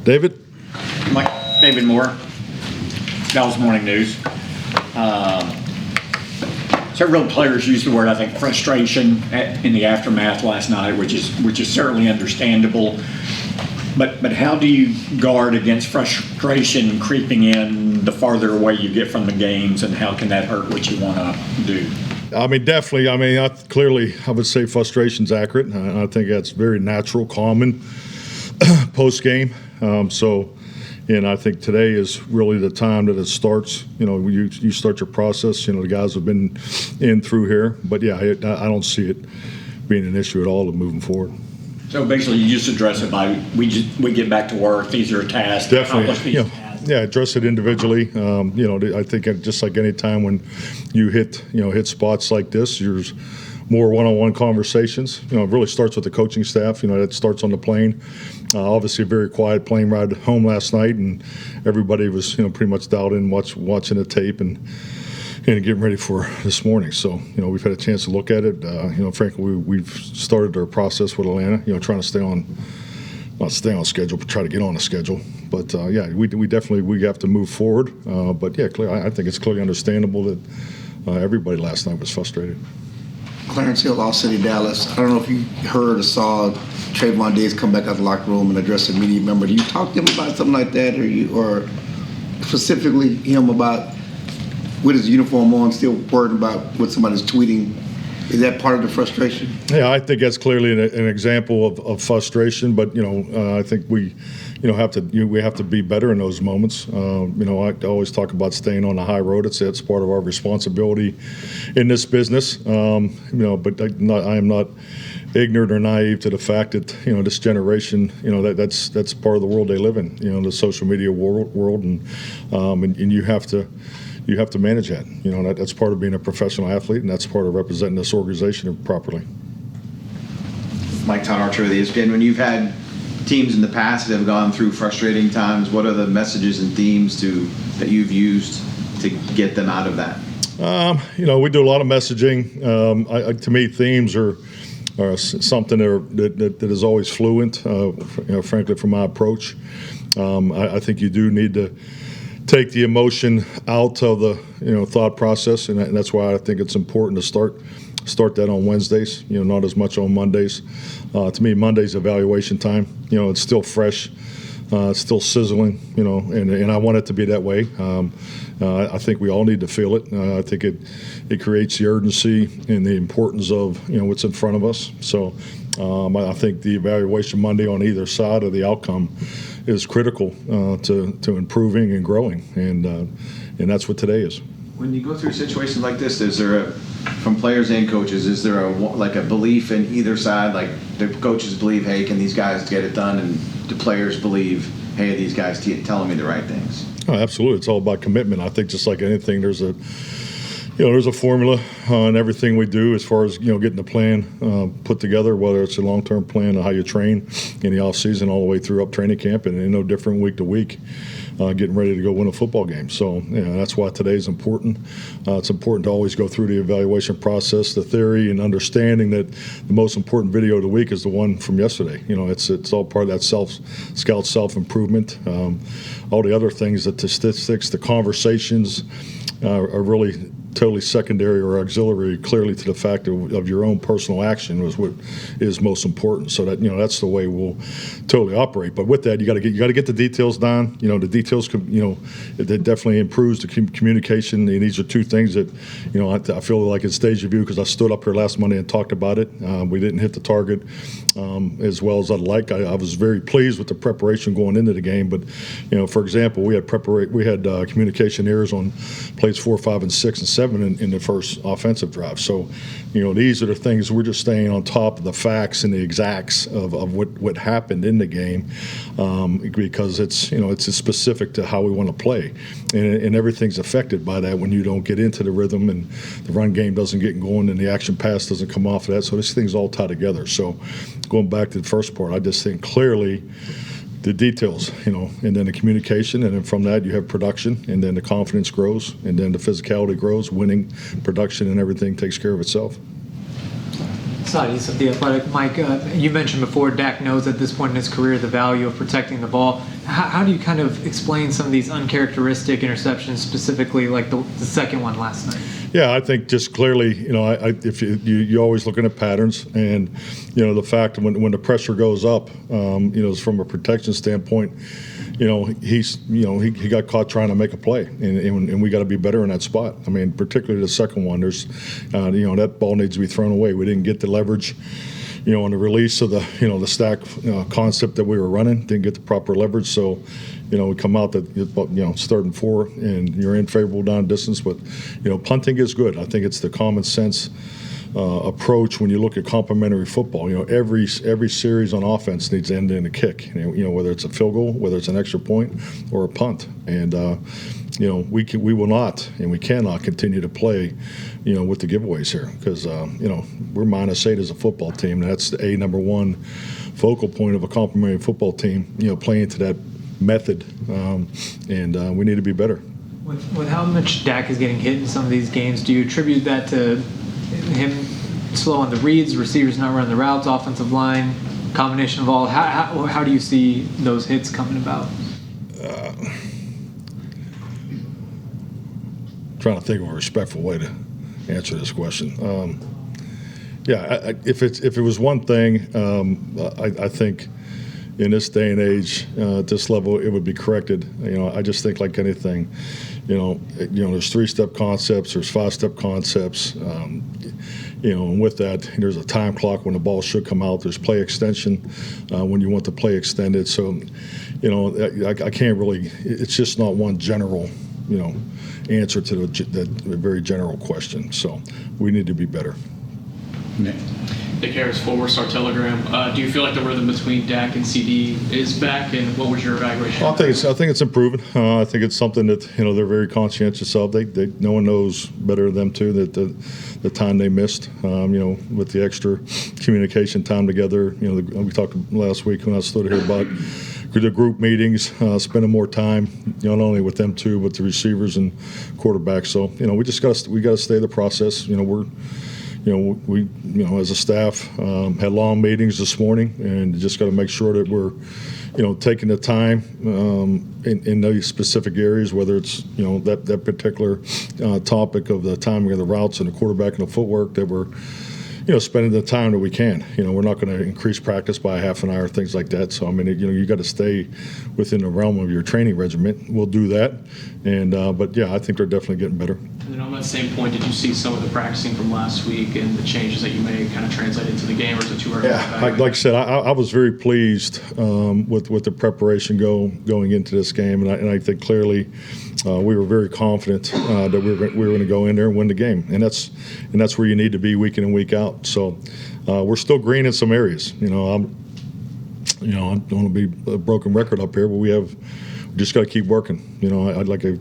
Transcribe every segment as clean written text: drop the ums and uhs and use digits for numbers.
David? Mike, David Moore, Dallas Morning News. Several players used the word, I think, frustration in the aftermath last night, which is certainly understandable. But how do you guard against frustration creeping in the farther away you get from the games, and how can that hurt what you want to do? I mean, definitely. I mean, clearly, I would say frustration's accurate. I think that's very natural, common post-game. And I think today is really the time that it starts. You know, you start your process. You know, the guys have been in through here. But, yeah, I don't see it being an issue at all of moving forward. So basically, you just address it by we get back to work. These are tasks. Definitely. Yeah, address it individually. You know, I think just like any time when you hit spots like this, there's more one-on-one conversations. You know, it really starts with the coaching staff. You know, that starts on the plane. Obviously, a very quiet plane ride home last night, and everybody was, pretty much dialed in, watching the tape and getting ready for this morning. So, we've had a chance to look at it. Frankly, we've started our process with Atlanta. Trying to stay on, not stay on schedule, but try to get on a schedule. But we definitely have to move forward. But yeah, I think it's clearly understandable that everybody last night was frustrated. Clarence Hill, All City, Dallas. I don't know if you heard or saw Trayvon Diggs come back out the locker room and address a media member. Do you talk to him about something like that, or specifically him about with his uniform on, still worried about what somebody's tweeting? Is that part of the frustration? Yeah, I think that's clearly an example of frustration. But I think we have to be better in those moments. I always talk about staying on the high road. It's part of our responsibility in this business. But I am not ignorant or naive to the fact that this generation, that's part of the world they live in. The social media world, and you have to manage that. That's part of being a professional athlete, and that's part of representing this organization properly. Mike Todd Archer with ESPN. When you've had teams in the past that have gone through frustrating times, what are the messages and themes that you've used to get them out of that? We do a lot of messaging. To me, themes are something that is always fluent. Frankly, from my approach, I think you do need to take the emotion out of the thought process, and that's why I think it's important to start that on Wednesdays. Not as much on Mondays. To me, Monday's evaluation time. It's still fresh, it's still sizzling. And I want it to be that way. I think we all need to feel it. I think it creates the urgency and the importance of what's in front of us. So I think the evaluation Monday on either side of the outcome is critical to improving and growing, and that's what today is. When you go through situations like this, from players and coaches, is there a belief in either side? Like the coaches believe, hey, can these guys get it done, and the players believe, hey, these guys telling me the right things? Oh, absolutely. It's all about commitment. I think just like anything, there's a formula on everything we do as far as getting the plan put together, whether it's a long-term plan on how you train in the off season all the way through up training camp, and no different week to week, getting ready to go win a football game. So that's why today is important. It's important to always go through the evaluation process, the theory, and understanding that the most important video of the week is the one from yesterday. It's all part of that scout self-improvement. All the other things, the statistics, the conversations are really totally secondary or auxiliary, clearly to the fact of your own personal action was what is most important. So that that's the way we'll totally operate. But with that, you got to get the details down. The details, it definitely improves the communication. And these are two things that I feel like it's deja vu because I stood up here last Monday and talked about it. We didn't hit the target as well as I'd like. I was very pleased with the preparation going into the game. But for example, we had communication errors on plays 4, 5, and 6 and 7 in the first offensive drive. So, these are the things we're just staying on top of the facts and the exacts of what happened in the game because it's specific to how we want to play, and everything's affected by that when you don't get into the rhythm and the run game doesn't get going and the action pass doesn't come off of that. So these things all tie together. So going back to the first part, I just think clearly the details, and then the communication, and then from that you have production, and then the confidence grows, and then the physicality grows, winning, production, and everything takes care of itself. Sadis of The Athletic. Mike, you mentioned before Dak knows at this point in his career the value of protecting the ball. How do you kind of explain some of these uncharacteristic interceptions, specifically like the second one last night? Yeah, I think just clearly, if you're always looking at patterns, and the fact when the pressure goes up, from a protection standpoint, he got caught trying to make a play, and we got to be better in that spot. I mean, particularly the second one. There's, that ball needs to be thrown away. We didn't get the leverage, on the release of the stack concept that we were running. Didn't get the proper leverage, so. We come out that it's 3rd and 4, and you're in favorable down distance. But punting is good. I think it's the common sense approach when you look at complementary football. Every series on offense needs to end in a kick. Whether it's a field goal, whether it's an extra point, or a punt. And we will not and we cannot continue to play with the giveaways here, because we're -8 as a football team. That's the number one focal point of a complementary football team. Playing to that method, and we need to be better. With how much Dak is getting hit in some of these games, do you attribute that to him slow on the reads, receivers not running the routes, offensive line, combination of all? How do you see those hits coming about? Trying to think of a respectful way to answer this question. If it was one thing, I think in this day and age, at this level, it would be corrected. I just think like anything, there's 3-step concepts, there's 5-step concepts, and with that, there's a time clock when the ball should come out. There's play extension when you want the play extended. So, I can't really. It's just not one general, answer to that very general question. So, we need to be better. Nick Harris, Forward Star Telegram. Do you feel like the rhythm between Dak and CD is back, and what was your evaluation? I think it's improving. I think it's something that they're very conscientious of. No one knows better than them too that the time they missed. With the extra communication time together. We talked last week when I stood here about the group meetings, spending more time, not only with them two, but the receivers and quarterbacks. So we got to stay the process. We as a staff had long meetings this morning, and just got to make sure that we're, taking the time in those specific areas, whether it's that particular topic of the timing of the routes and the quarterback and the footwork, that we're spending the time that we can. We're not going to increase practice by a half an hour, things like that. So I mean, you got to stay within the realm of your training regimen. We'll do that, and but yeah, I think they're definitely getting better. And then on that same point, did you see some of the practicing from last week and the changes that you made kind of translate into the game, or is it too early? Yeah, like I said, I was very pleased with the preparation going into this game, and I think clearly we were very confident that we were going to go in there and win the game, and that's where you need to be week in and week out. So we're still green in some areas. I don't want to be a broken record up here, but we just got to keep working. Like I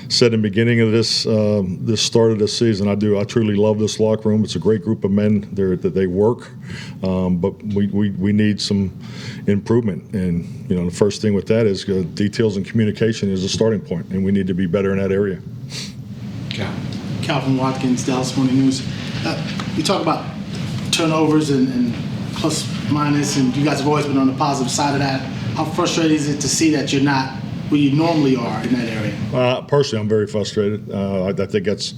said in the beginning of this start of this season, I truly love this locker room. It's a great group of men. They work, but we need some improvement. And the first thing with that is details and communication is a starting point, and we need to be better in that area. Calvin Watkins, Dallas Morning News. You talk about turnovers and plus minus, and you guys have always been on the positive side of that. How frustrating is it to see that you're not where you normally are in that area? Personally, I'm very frustrated. I think that's,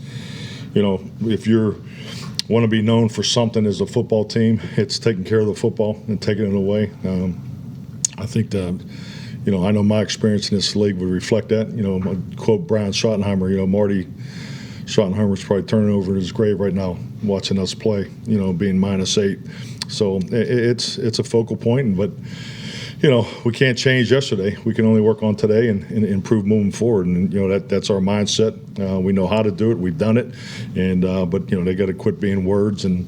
if you want to be known for something as a football team, it's taking care of the football and taking it away. I think I know my experience in this league would reflect that. I quote Brian Schottenheimer, Marty Schottenheimer's probably turning over in his grave right now watching us play, being -8. So it's a focal point, but we can't change yesterday. We can only work on today and improve moving forward. And that's our mindset. We know how to do it. We've done it. And but they got to quit being words and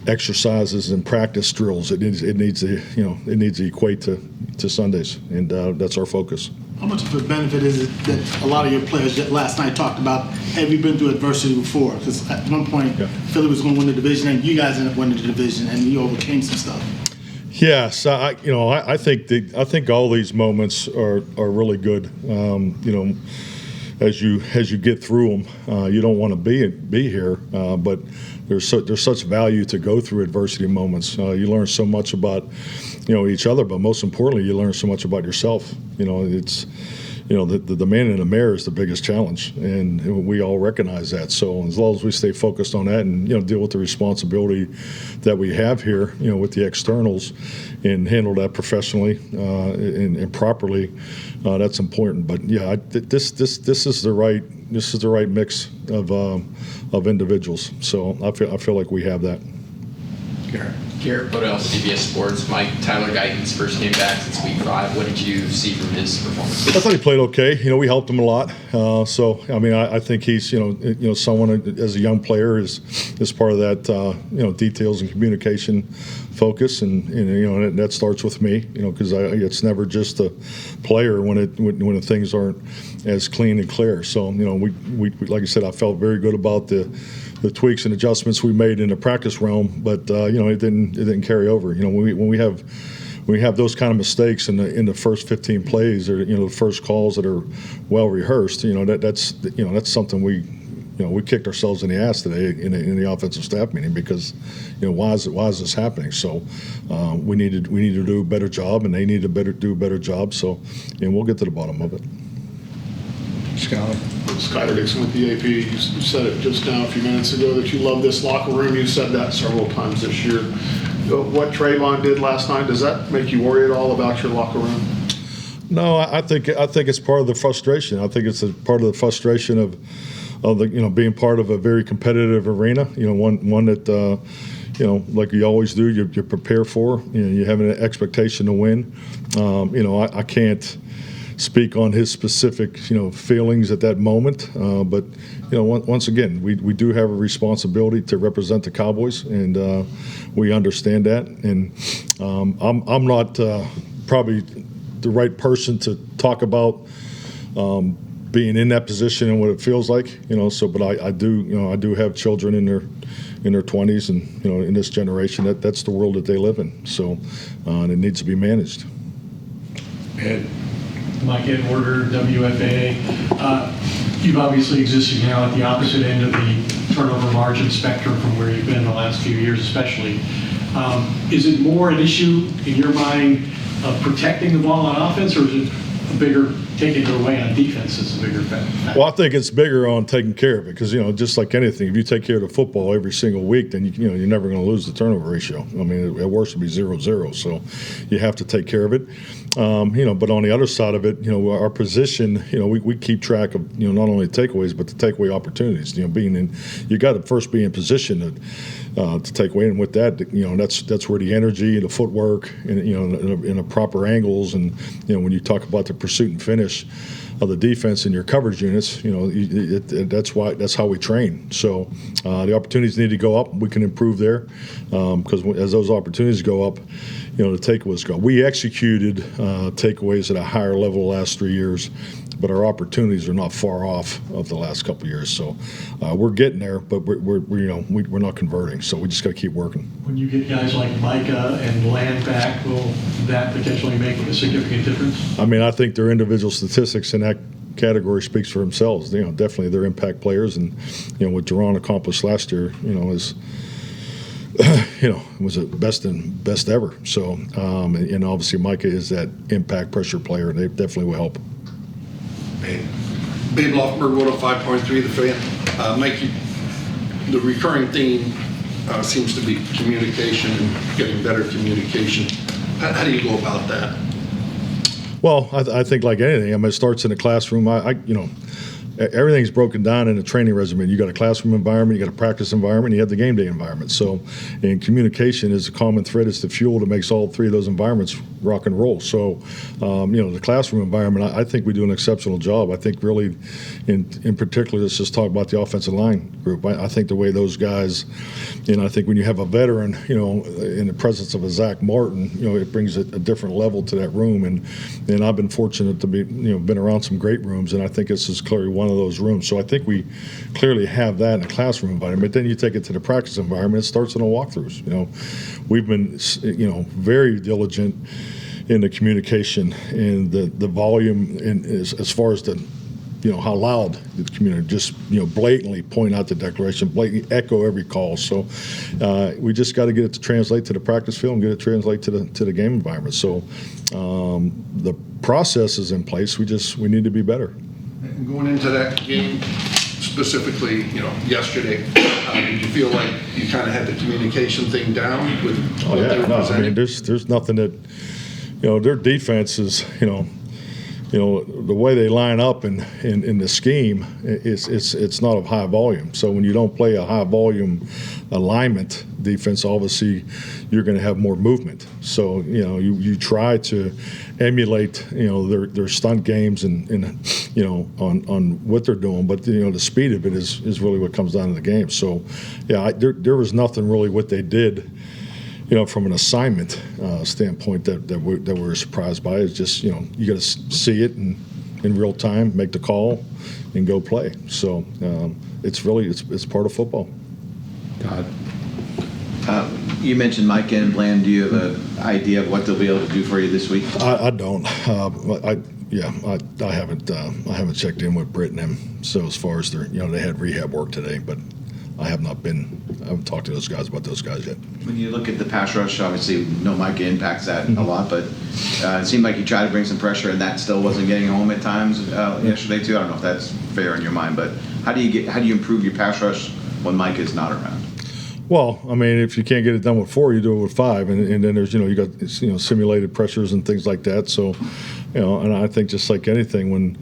exercises and practice drills. It needs to equate to Sundays, and that's our focus. How much of a benefit is it that a lot of your players last night talked about, have you been through adversity before? Because at one point, Philly was going to win the division, and you guys ended up winning the division, and you overcame some stuff. Yes, I think all these moments are really good. as you get through them, you don't want to be here, but there's such value to go through adversity moments. You learn so much about each other, but most importantly, you learn so much about yourself. It's the man in the mirror is the biggest challenge, and we all recognize that. So as long as we stay focused on that and deal with the responsibility that we have here, with the externals, and handle that professionally and properly, that's important. But yeah, this is the right mix of individuals. So I feel like we have that. Garrett Bodell, CBS Sports. Mike, Tyler Guyton's first game back since week 5. What did you see from his performance? I thought he played okay. We helped him a lot. So I mean, I think he's someone as a young player is part of that details and communication focus, and that starts with me. Because it's never just a player when things aren't as clean and clear. So we like I said, I felt very good about the tweaks and adjustments we made in the practice realm, but it didn't carry over. When we have those kind of mistakes in the first 15 plays, or the first calls that are well rehearsed, that's something we kicked ourselves in the ass today in the offensive staff meeting, because why is this happening? So we need to do a better job, and they need to do a better job. So, and we'll get to the bottom of it. Skyler Dixon with the AP. You said it just now a few minutes ago that you love this locker room. You said that several times this year. What Trayvon did last night, does that make you worry at all about your locker room? No, I think it's part of the frustration. I think it's a part of the frustration of the being part of a very competitive arena. One that like you always do, you prepare for. You have an expectation to win. I can't speak on his specific feelings at that moment, but once again, we do have a responsibility to represent the Cowboys, and we understand that. And I'm not probably the right person to talk about being in that position and what it feels like, but I do have children in their 20s, and in this generation, that's the world that they live in. So and it needs to be managed. Mike Edwarder, WFA. You've obviously existed now at the opposite end of the turnover margin spectrum from where you've been the last few years, especially. Is it more an issue in your mind of protecting the ball on offense, or is it a bigger taking it away on defense is a bigger factor? Well, I think it's bigger on taking care of it, because just like anything, if you take care of the football every single week, then you're never going to lose the turnover ratio. I mean, at worst it'd be 0-0. So you have to take care of it. But on the other side of it, our position, we keep track of not only takeaways but the takeaway opportunities. You got to first be in position to take away, and with that, that's where the energy and the footwork and in the proper angles, and when you talk about the pursuit and finish of the defense and your coverage units, that's how we train. So the opportunities need to go up. We can improve there, because as those opportunities go up, the takeaways go up. We executed takeaways at a higher level the last 3 years, but our opportunities are not far off of the last couple of years. So we're getting there, but we're not converting. So we just got to keep working. When you get guys like Micah and Land back, will that potentially make a significant difference? I mean, I think their individual statistics in that category speaks for themselves. Definitely they're impact players, and what Jerron accomplished last year, is was a best ever. So and obviously Micah is that impact pressure player, and they definitely will help. Babe Loffenberg, 105.3 The Fan. Mike, the recurring theme seems to be communication and getting better communication. How do you go about that? Well, I think like anything, it starts in the classroom. Everything's broken down in a training regimen. You got a classroom environment, you got a practice environment, you have the game day environment. So, and communication is a common thread. It's the fuel that makes all three of those environments rock and roll. So, the classroom environment, I think we do an exceptional job. I think really, in particular, let's just talk about the offensive line group. I think the way those guys, and I think when you have a veteran, in the presence of a Zach Martin, it brings a different level to that room. And I've been fortunate to be, been around some great rooms, and I think this is clearly one of those rooms. So I think we clearly have that in the classroom environment. Then you take it to the practice environment, it starts in the walkthroughs. We've been, very diligent in the communication and the volume, and as far as the how loud the community just blatantly point out the declaration, blatantly echo every call. So we just got to get it to translate to the practice field and get it to translate to the game environment. So the process is in place. We need to be better. And going into that game specifically, yesterday, did you feel like you kind of had the communication thing down with what they were presenting? There's nothing that, their defense is, the way they line up in the scheme, it's not of high volume. So when you don't play a high volume alignment defense, obviously you're going to have more movement. So you try to emulate their stunt games and on what they're doing, but the speed of it is really what comes down to the game. So there was nothing really what they did from an assignment standpoint that we were surprised by. It's just, you got to see it in real time, make the call, and go play. So it's part of football. Todd. You mentioned Micah and Bland. Do you have an idea of what they'll be able to do for you this week? I don't. I haven't checked in with Britt and them. So as far as they had rehab work today, but I haven't talked to those guys about those guys yet. When you look at the pass rush, obviously, Micah impacts that a lot, but it seemed like you tried to bring some pressure, and that still wasn't getting home at times yesterday too. I don't know if that's fair in your mind, but how do you improve your pass rush when Micah is not around? Well, I mean, if you can't get it done with 4, you do it with 5, and then there's you got simulated pressures and things like that. So, and I think just like anything, when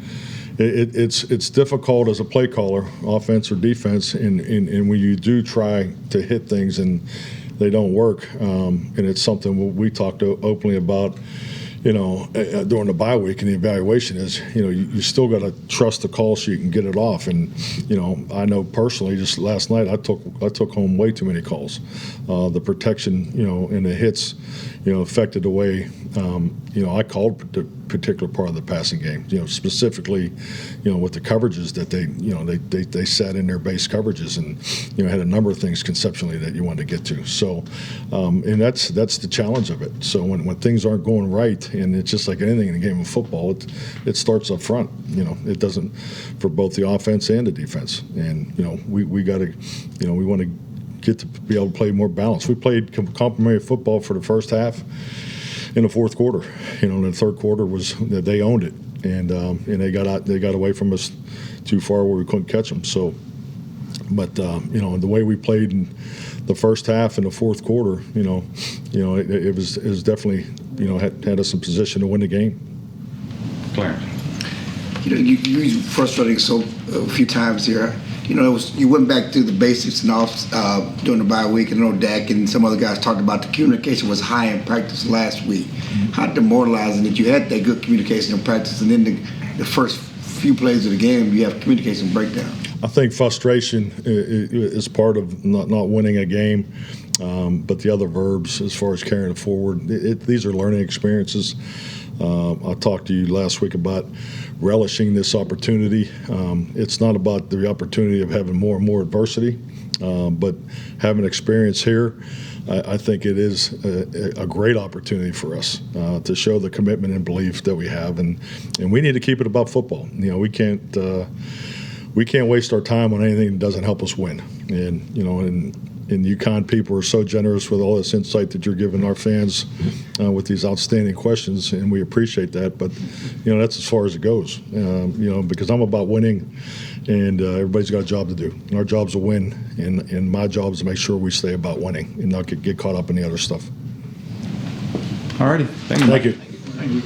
it's difficult as a play caller, offense or defense, and when you do try to hit things and they don't work, and it's something we talked openly about, during the bye week and the evaluation is, you still got to trust the call so you can get it off. And, I know personally, just last night, I took home way too many calls. The protection, and the hits, affected the way, I called the particular part of the passing game, specifically, with the coverages that they set in their base coverages and, had a number of things conceptually that you wanted to get to. So, and that's the challenge of it. So when things aren't going right, and it's just like anything in a game of football, it starts up front. It doesn't for both the offense and the defense. And, we got to, we want to get to be able to play more balance. We played complementary football for the first half. In the fourth quarter, in the third quarter they owned it, and they got away from us too far where we couldn't catch them. So, but the way we played in the first half and the fourth quarter, it was definitely had us in position to win the game. Clarence. You frustrating a few times here. You went back to the basics and off during the bye week. And I know Dak and some other guys talked about the communication was high in practice last week. How demoralizing that you had that good communication in practice, and then the first few plays of the game you have communication breakdown. I think frustration is part of not winning a game, but the other verbs as far as carrying it forward, these are learning experiences. I talked to you last week about relishing this opportunity. It's not about the opportunity of having more and more adversity, but having experience here, I think it is a great opportunity for us to show the commitment and belief that we have, and we need to keep it about football. We can't waste our time on anything that doesn't help us win. And UConn people are so generous with all this insight that you're giving our fans with these outstanding questions, and we appreciate that. But, that's as far as it goes, because I'm about winning, and everybody's got a job to do. And our job's to win, and my job is to make sure we stay about winning and not get caught up in the other stuff. All righty. Thank you. Thank you.